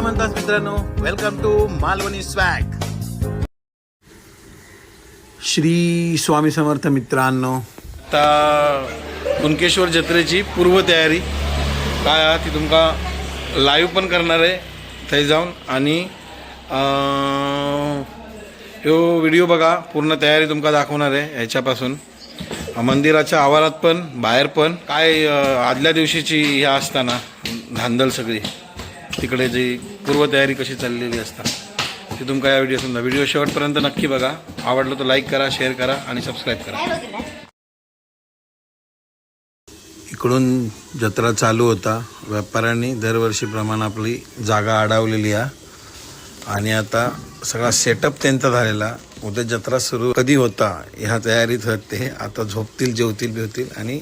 म्हणतात मित्रांनो, welcome to Malvani swag. Shri Swami Samarth मित्रांनो. आता कुणकेश्वर जत्रेची पूर्वतयारी काय आहे ती तुमका लाईव्ह पण करणार आहे थंय जाऊन. आणि ह्यो व्हिडिओ बघा, पूर्ण तयारी तुमका दाखवणार आहे. ह्याच्यापासून मंदिराच्या आवारात पण बाहेर पण काय आदल्या दिवशीची ह्या असताना धांदल सगळी तिकडे जी पूर्वतयारी कशी चाललेली असतात ती तुमका या व्हिडिओ शेवटपर्यंत नक्की बघा. आवडलं तर लाईक करा, शेअर करा आणि सबस्क्राईब करा. इकडून जत्रा चालू होता. व्यापाऱ्यांनी दरवर्षीप्रमाणे आपली जागा अडवलेली आहे आणि आता सगळा सेटअप त्यांचा झालेला. उद्या जत्रा सुरू कधी होता ह्या तयारीत होते. आता झोपतील, जेवतील, बिवतील आणि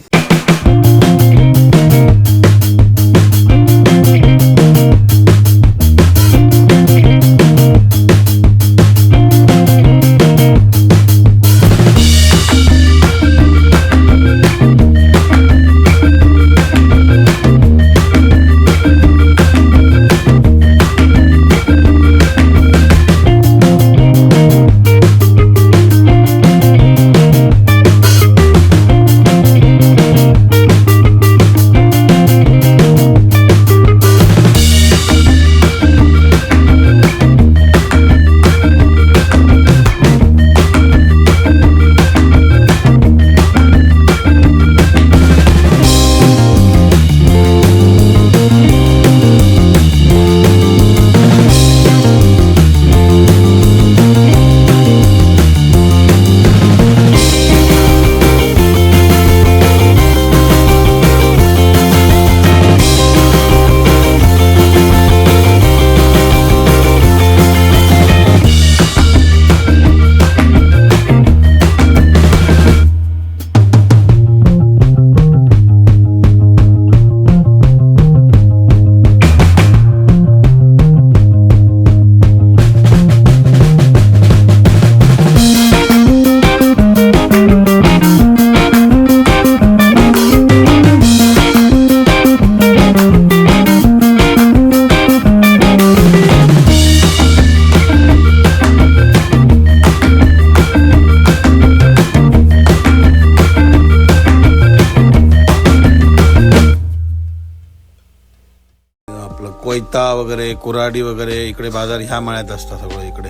कोयता वगैरे, कुऱ्हाडी वगैरे इकडे बाजार ह्या माळ्यात असतात सगळं. इकडे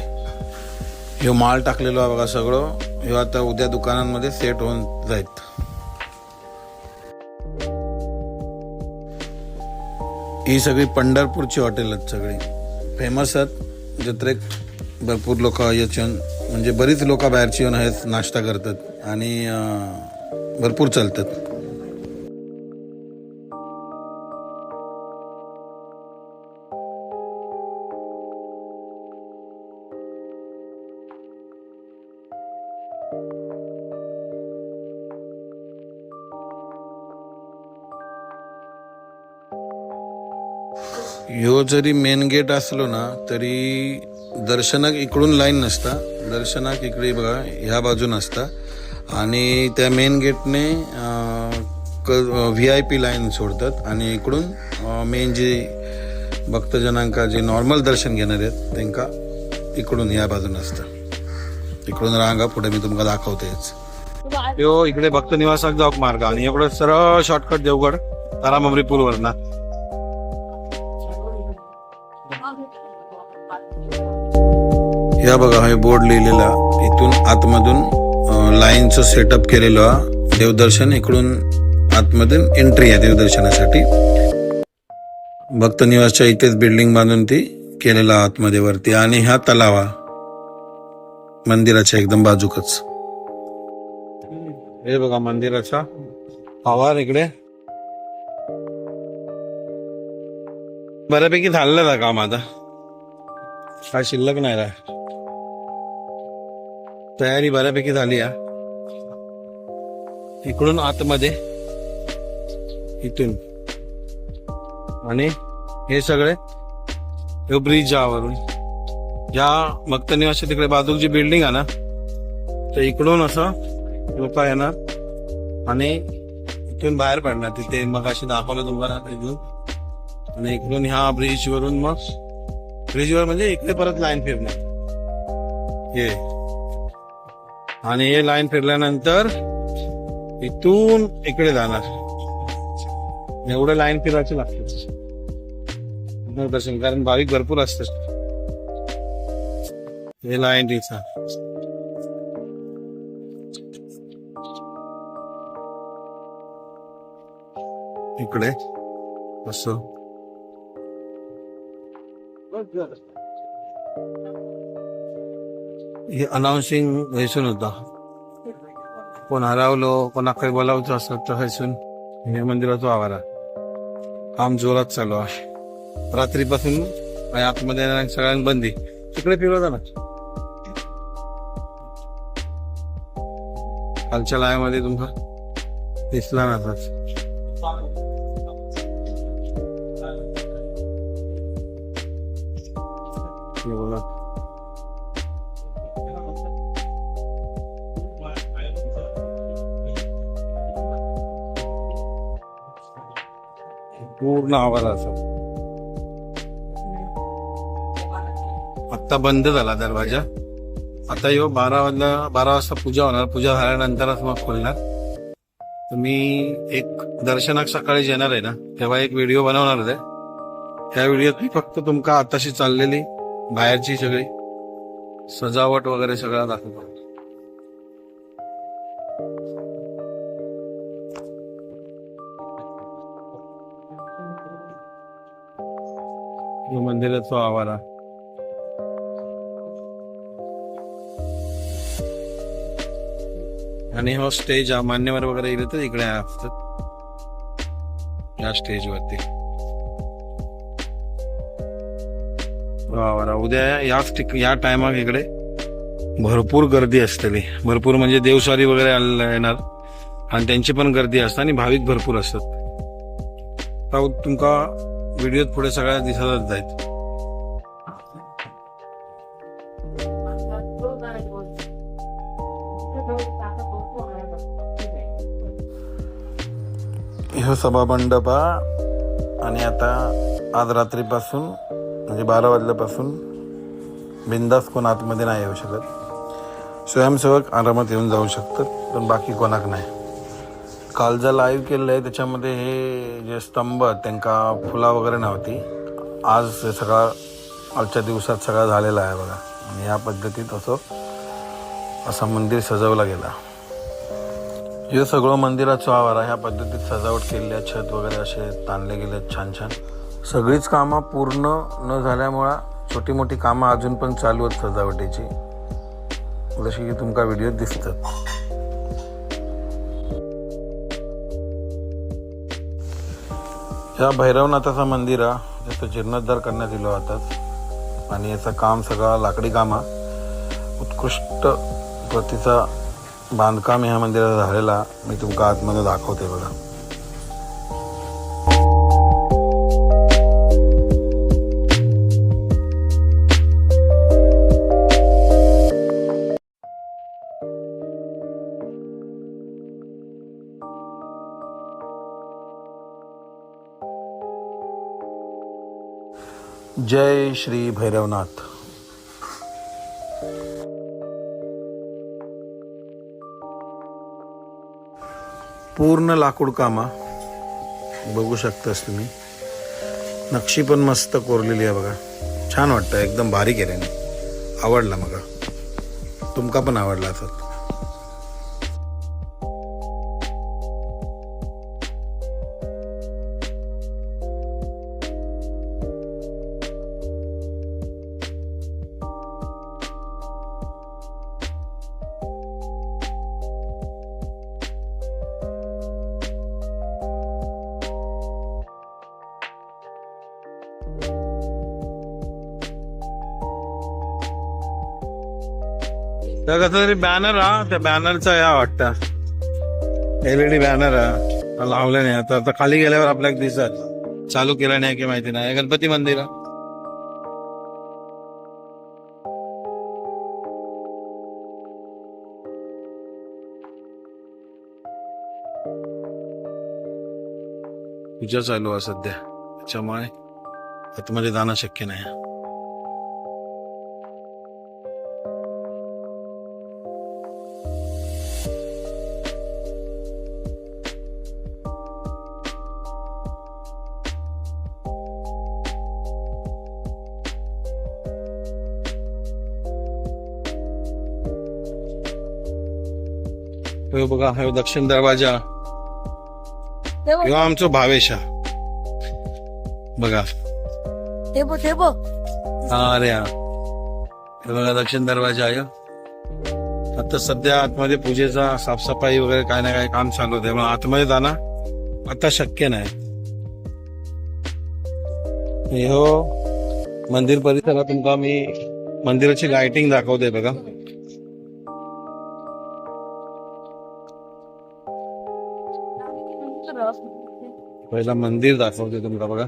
हे माल टाकलेलो आहे बघा सगळं. हे आता उद्या दुकानांमध्ये सेट होऊन जाईल. ही सगळी पंढरपूरची हॉटेल आहेत, सगळी फेमस आहेत. जत्रेक भरपूर लोक येऊन, म्हणजे बरीच लोक बाहेरची येऊन आहेत, नाश्ता करतात आणि भरपूर चालतात. ह्यो जरी मेन गेट असलो ना तरी दर्शनाक इकडून लाईन नसता. दर्शनाक इकडे बघा ह्या बाजून असता आणि त्या मेन गेटने VIP लाईन सोडतात आणि इकडून मेन जे भक्तजनांका जे नॉर्मल दर्शन घेणार आहेत त्यांका इकडून ह्या बाजून असतं. इकडून रांगा पुढे मी तुम्हाला दाखवतेच. ह्यो इकडे भक्त निवासाक जाऊक मार्ग आणि इकडे सरळ शॉर्टकट देवगड तारामंबरी पूलवर ना. या बघा हे बोर्ड लिहिलेला. इथून आतमधून लाईनचं सेटअप केलेलं आहे. देवदर्शन इकडून आतमधून एंट्री आहे देवदर्शनासाठी. भक्त निवासच्या इथेच बिल्डिंग बांधून ती केलेला आतमध्ये वरती. आणि ह्या तलावा मंदिराच्या एकदम बाजूकच. हे बघा मंदिराचा आवार इकडे. बऱ्यापैकी झालेलं आहे काम, आता काय शिल्लक नाही राह. तयारी बऱ्यापैकी झाली आहे. इकडून आतमध्ये इथून आणि हे सगळे ब्रिज यावरून ज्या भक्त निवासच्या तिकडे बाजूक जी बिल्डिंग आहे ना तर इकडून असं लोक येणार आणि इथून बाहेर पडणार. तिथे मग अशी दाखवलं तुम्हाला इथून आणि इकडून ह्या ब्रिज वरून मग ब्रिजवर म्हणजे इकडे परत लाईन फिरणार हे, आणि हे लाईन फिरल्यानंतर इथून इकडे जाणार. एवढं लाईन फिरायची लागते दर्शन, कारण भाविक भरपूर असतात. हे लाईन तिचा इकडे असं. हे अनाउन्सिंग हैसून होता, कोण हरवलो कोणाकडे बोलावचं असं तर हैसून हे मंदिराचा आवारा काम जोरात चालू आहे. रात्रीपासून आतमध्ये सगळ्यांना बंदी. तिकडे फिरवता ना खालच्या लायामध्ये तुम्हाला दिसला ना बोला. पूर्ण आवाज असं. आता बंद झाला दरवाजा. आता यो 12 वाजता पूजा होणार. पूजा झाल्यानंतरच मग खोलणार. तर मी एक दर्शनाक सकाळी येणार आहे ना, तेव्हा एक व्हिडिओ बनवणार आहे. त्या व्हिडिओत मी फक्त तुमका आताशी चाललेली बाहेरची सगळी सजावट वगैरे सगळं दाखवतो. मंदिराचा आवारा आणि हा स्टेज मान्यवर वगैरे गेले तर इकडे असतात या स्टेज वरती. उद्या या टायमाक इकडे भरपूर गर्दी असतेली. भरपूर म्हणजे देवस्वारी वगैरे येणार आणि त्यांची पण गर्दी असते आणि भाविक भरपूर असतात. तुमका व्हिडिओत पुढे सगळ्या दिसतच जाईल. हे सभा मंडप आणि आता आज रात्रीपासून म्हणजे 12 वाजल्यापासून बिंदास कोण आतमध्ये नाही येऊ शकत. स्वयंसेवक आरामात येऊन जाऊ शकतात, पण बाकी कोणाक नाही. काल जर लाईव्ह केलं आहे त्याच्यामध्ये हे जे स्तंभ त्यांका फुला वगैरे नव्हती. आज ते सगळं आजच्या दिवसात सगळं झालेलं आहे बघा. आणि या पद्धतीत असा मंदिर सजवला गेला. हे सगळं मंदिराचं आवारा ह्या पद्धतीत सजावट केली आहे. छत वगैरे असे ताणले गेले छान छान. सगळीच कामं पूर्ण न झाल्यामुळं छोटी मोठी कामं अजून पण चालू आहेत सजावटीची, जशी की तुमका व्हिडिओत दिसतात. या भैरवनाथाचा मंदिर त्याचं जीर्णोद्धार करण्यात आलो आताच आणि याचं काम सगळं लाकडी कामा उत्कृष्ट प्रतीचा बांधकाम ह्या मंदिरात झालेला मी तुमका आतमध्ये दाखवते बघा. जय श्री भैरवनाथ. पूर्ण लाकूड कामा बघू शकतास तुम्ही. नक्षी पण मस्त कोरलेली आहे बघा. छान वाटतं, एकदम भारी केल्याने. आवडला मला. तुमका पण आवडला असेल. त्या कसं तरी बॅनर त्या बॅनरचा या वाटतं LED बॅनर लावले नाही. आता खाली गेल्यावर आपल्याला दिसत. चालू केला नाही की माहिती नाही. गणपती मंदिर पूजा चालू आहे सध्या, त्याच्यामुळे आतमध्ये जाणं शक्य नाही. हे बघा हे दक्षिण दरवाजा किंवा आमचं भावेशा बघा. अरे हा हे बघा दक्षिण दरवाजा आहे. आता सध्या आतमध्ये पूजेचा साफसफाई वगैरे काय ना काय काम चालू होते, मग आतमध्ये जाणं आता शक्य नाही. हो मंदिर परिसरात तुमका मी मंदिराची लाइटिंग दाखवते बघा. पहिला मंदिर दाखवते तुमका बघा.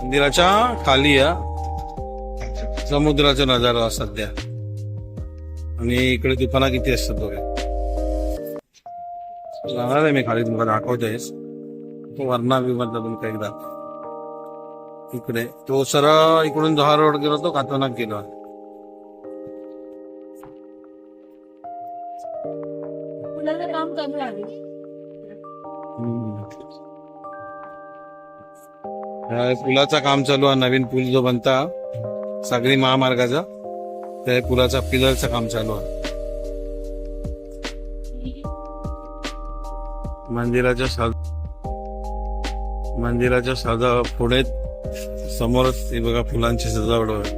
मंदिराच्या खाली या समुद्राचा नजारा सध्या, आणि इकडे दुकाना किती असतात बघा. जाणार आहे मी खाली, तुम्हाला दाखवतोयस तो वरणा विमधला तुमचा एकदा. इकडे तो सरळ इकडून जहार रोड गेलो तो कातनाक गेलो. काम चालू आहे. पुलाचा काम चालू आहे. नवीन पूल जो बनता सागरी महामार्गाचा, त्या पुलाचा पिलरचं काम चालू आहे. मंदिराच्या सजा पुढे समोरच हे बघा फुलांची सजावट आहे.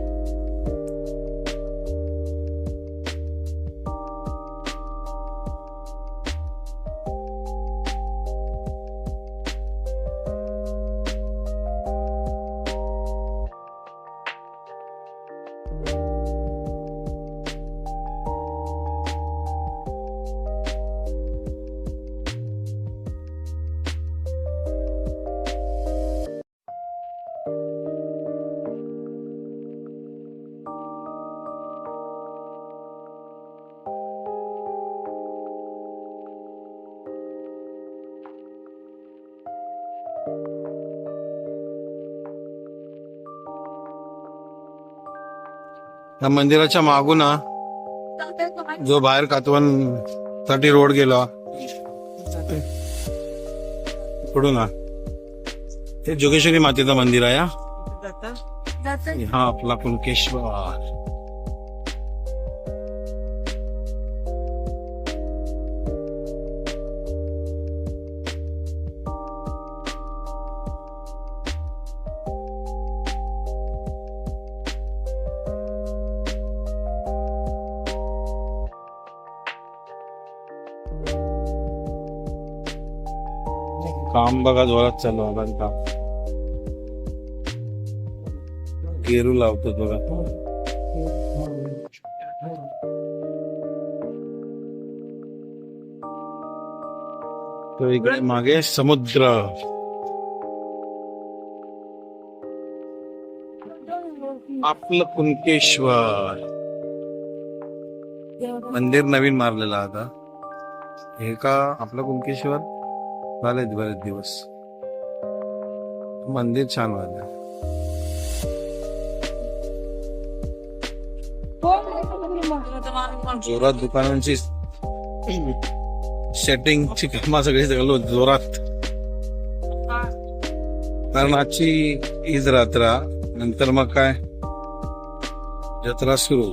या मंदिराच्या मागून जो बाहेर कातवन साठी रोड गेला इकडून ते जोगेश्वरी मातेचं मंदिर आहे. हा आपला कुणकेश्वर. काम बघा जोरात चालू आहे. काम गेरू लावतो बघा. तो इकडे मागे समुद्र. आपलं कुणकेश्वर मंदिर नवीन मारलेलं आता हे का आपलं कुणकेश्वर झाले बरेच दिवस. मंदिर छान वाटलं. जोरात दुकानांची सेटिंगची कामा सगळी सगळं जोरात, कारण आजची ईद रात्रा नंतर मग काय जत्रा सुरू.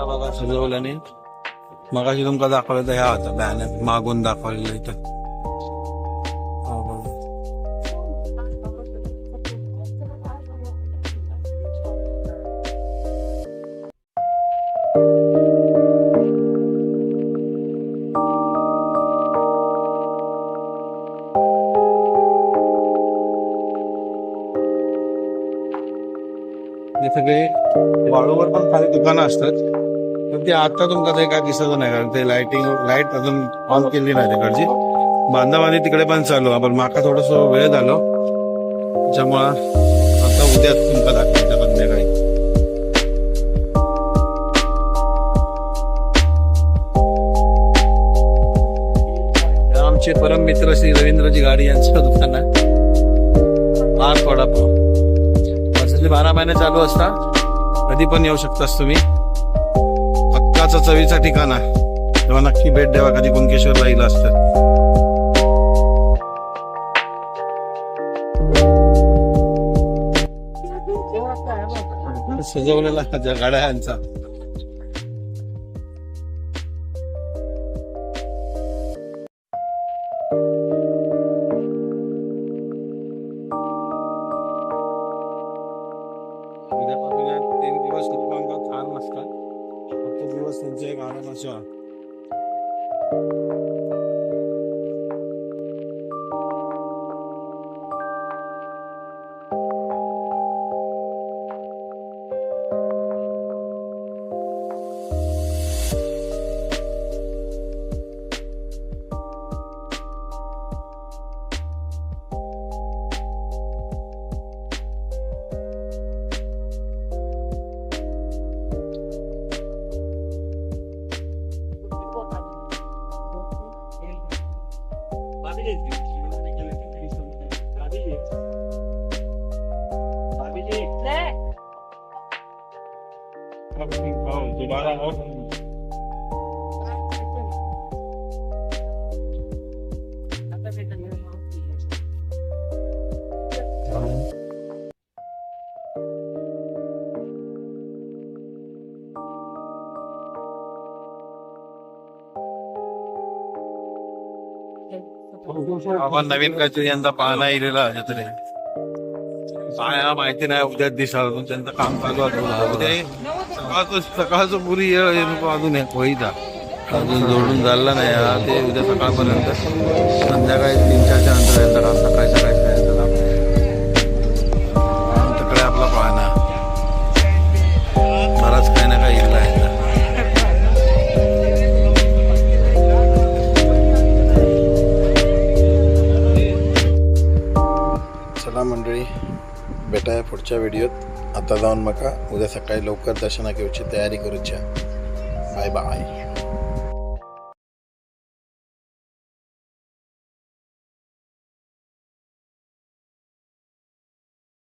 बघा सजवल्याने मगाशी तुमका दाखवलं तर ह्या होता बॅनर मागून दाखवलेलं इथं. सगळे वाळूवर पण खाली दुकानं असतात, तर ते आता तुमका ते काय दिसत नाही, कारण ते लाईट अजून ऑन केली नाही तिकडची. बांधाबांधी तिकडे पण चालू, आपण माका थोडस वेळ झालो त्याच्यामुळं आता उद्या तुमका दाखवायचं संध्याकाळी. आमचे परम मित्र श्री रवींद्रजी गाडी यांचं दुकान आहे, पार वडापाव. वर्षातले 12 महिने चालू असता, कधी पण येऊ शकतास तुम्ही. हक्काचा चवीचा ठिकाण आहे, तेव्हा नक्की भेट द्यावा कधी कुणकेश्वरला येईल असतं. सजवलेला गाड्या यांचा. उद्यापासून 3 दिवस लोकांना छान नसतात, फक्त दिवस त्यांचे एक आरामाचा. दोबारा और आपण नवीन काहीतरी यंदा पाहणं येलेला तरी काय हा माहिती नाही. उद्या दिसाल त्यांचं काम चालू आहे. उद्या सकाळचं पुरी येळ अजून होईता अजून जोडून झालं नाही हा. ते उद्या सकाळपर्यंत संध्याकाळी 3-4च्या नंतर यांचं काम सकाळी तिकडे आपला पाहणं बराच काही ना काही इल्ला आहे. चला मंडळी, भेटाया पुढच्या व्हिडिओत. आता जाऊन मका उद्या सकाळी लवकर दर्शनाक येऊची तयारी करूच्या. Bye bye.